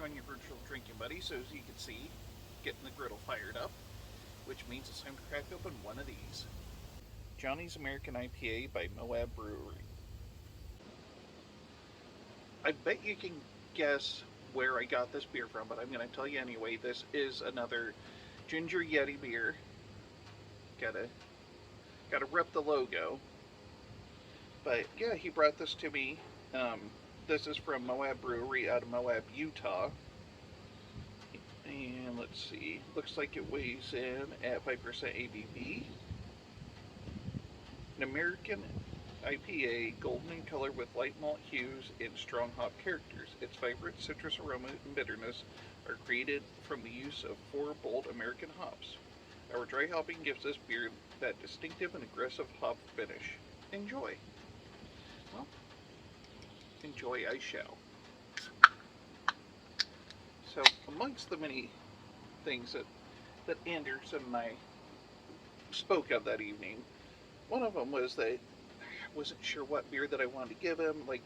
on your virtual drinking buddy, so as you can see, getting the griddle fired up, which means it's time to crack open one of these. Johnny's American IPA by Moab Brewery. I bet you can guess where I got this beer from, but I'm going to tell you anyway. This is another Ginger Yeti beer. Gotta rep the logo. But yeah, he brought this to me. Um, this is from Moab Brewery out of Moab, Utah. And let's see, looks like it weighs in at 5% ABV. An American IPA, golden in color with light malt hues and strong hop characters. Its vibrant citrus aroma and bitterness are created from the use of 4 bold American hops. Our dry hopping gives this beer that distinctive and aggressive hop finish. Enjoy. Well, enjoy I shall. So, amongst the many things that Anderson and I spoke of that evening, one of them was that I wasn't sure what beer that I wanted to give him, like,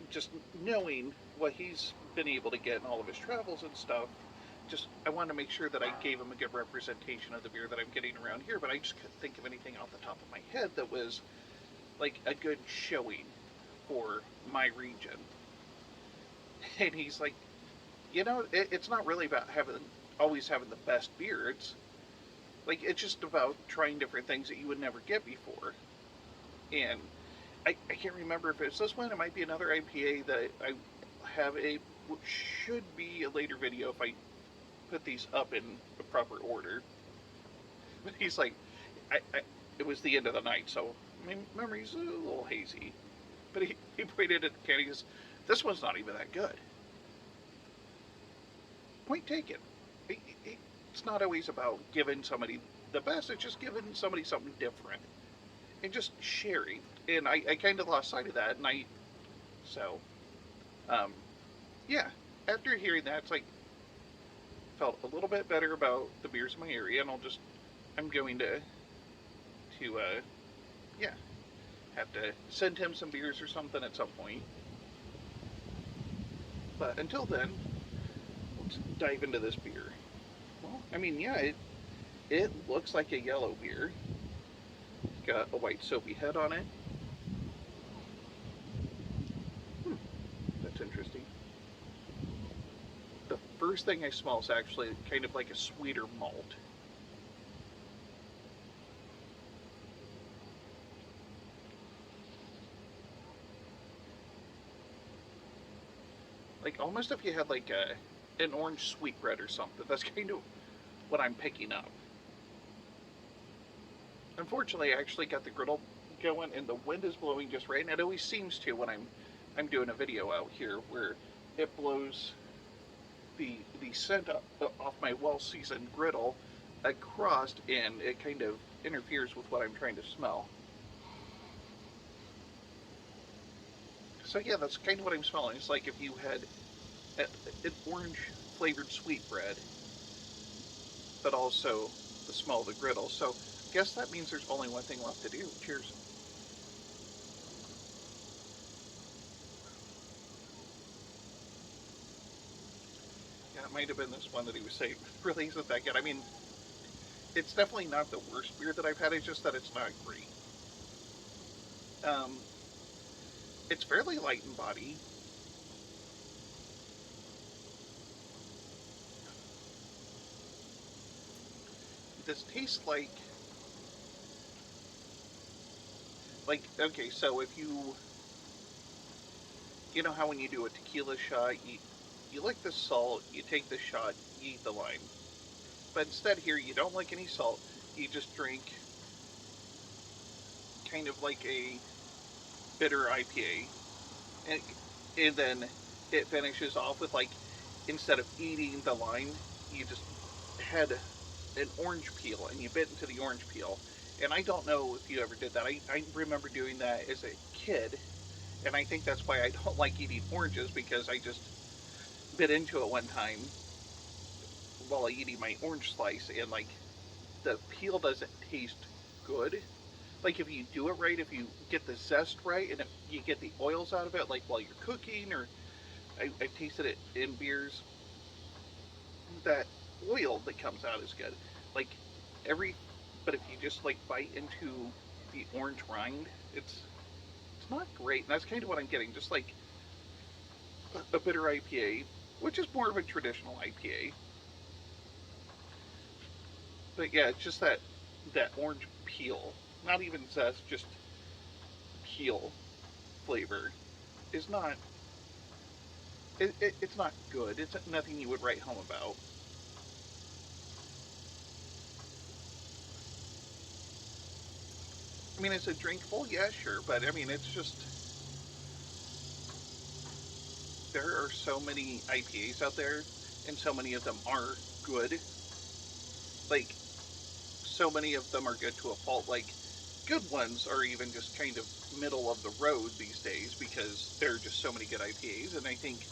just knowing what he's been able to get in all of his travels and stuff. Just, I wanted to make sure that I gave him a good representation of the beer that I'm getting around here, but I just couldn't think of anything off the top of my head that was, like, a good showing for my region. And he's like, it's not really about always having the best beer. It's just about trying different things that you would never get before. And I can't remember if it's this one. It might be another IPA that I have should be a later video if I put these up in the proper order. But he's like, it was the end of the night, so my memory's a little hazy. But he pointed at the can. He goes, "This one's not even that good." Point taken. It's not always about giving somebody the best. It's just giving somebody something different and just sharing. And I kind of lost sight of that. And yeah. After hearing that, it's like felt a little bit better about the beers in my area, and I'm going to yeah, have to send him some beers or something at some point. But until then, let's dive into this beer. Well, I mean, yeah, it looks like a yellow beer. Got a white soapy head on it. That's interesting. The first thing I smell is actually kind of like a sweeter malt. Like almost if you had like an orange sweetbread or something. That's kind of what I'm picking up. Unfortunately, I actually got the griddle going and the wind is blowing just right, and it always seems to when I'm doing a video out here where it blows the scent off my well-seasoned griddle across, and it kind of interferes with what I'm trying to smell. So yeah, that's kind of what I'm smelling. It's like if you had an orange flavored sweetbread, but also the smell of the griddle. So I guess that means there's only one thing left to do. Cheers. Yeah, it might have been this one that he was saying really isn't that good. I mean, it's definitely not the worst beer that I've had. It's just that it's not great. Um, it's fairly light in body. This tastes like okay. So if you know how when you do a tequila shot, you lick the salt, you take the shot, you eat the lime. But instead here, you don't like any salt. You just drink kind of like a bitter IPA, and then it finishes off with like instead of eating the lime, you just had an orange peel and you bit into the orange peel. And I don't know if you ever did that. I remember doing that as a kid, and I think that's why I don't like eating oranges, because I just bit into it one time while eating my orange slice, and like the peel doesn't taste good. Like if you do it right, if you get the zest right, and if you get the oils out of it, like while you're cooking, or I've tasted it in beers. That oil that comes out is good. Like every, but if you just like bite into the orange rind, it's not great. And that's kind of what I'm getting. Just like a bitter IPA, which is more of a traditional IPA. But yeah, it's just that orange peel, not even zest, just peel flavor is not. It's not good. It's nothing you would write home about. I mean, is it drinkable? Yeah, sure, but I mean, it's just there are so many IPAs out there, and so many of them are good. Like, so many of them are good to a fault. Like, good ones are even just kind of middle of the road these days because there are just so many good IPAs. And I think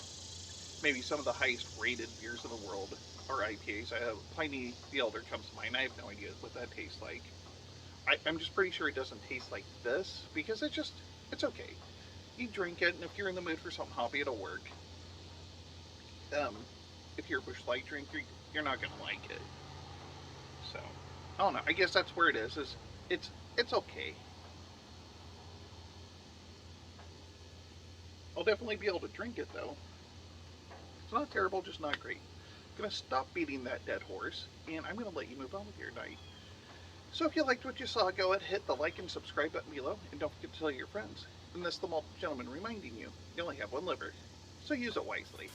maybe some of the highest rated beers in the world are IPAs. Pliny the Elder comes to mind. I have no idea what that tastes like. I'm just pretty sure it doesn't taste like this because it's okay. You drink it, and if you're in the mood for something hoppy, it'll work. Um, if you're a Busch Light drinker, you're not gonna like it. So I don't know. I guess that's where it is. Is it's okay. I'll definitely be able to drink it though. It's not terrible, just not great. I'm gonna stop beating that dead horse, and I'm gonna let you move on with your night. So if you liked what you saw, go ahead, hit the like and subscribe button below, and don't forget to tell your friends. And this is the Malted Gentleman reminding you, you only have one liver, so use it wisely.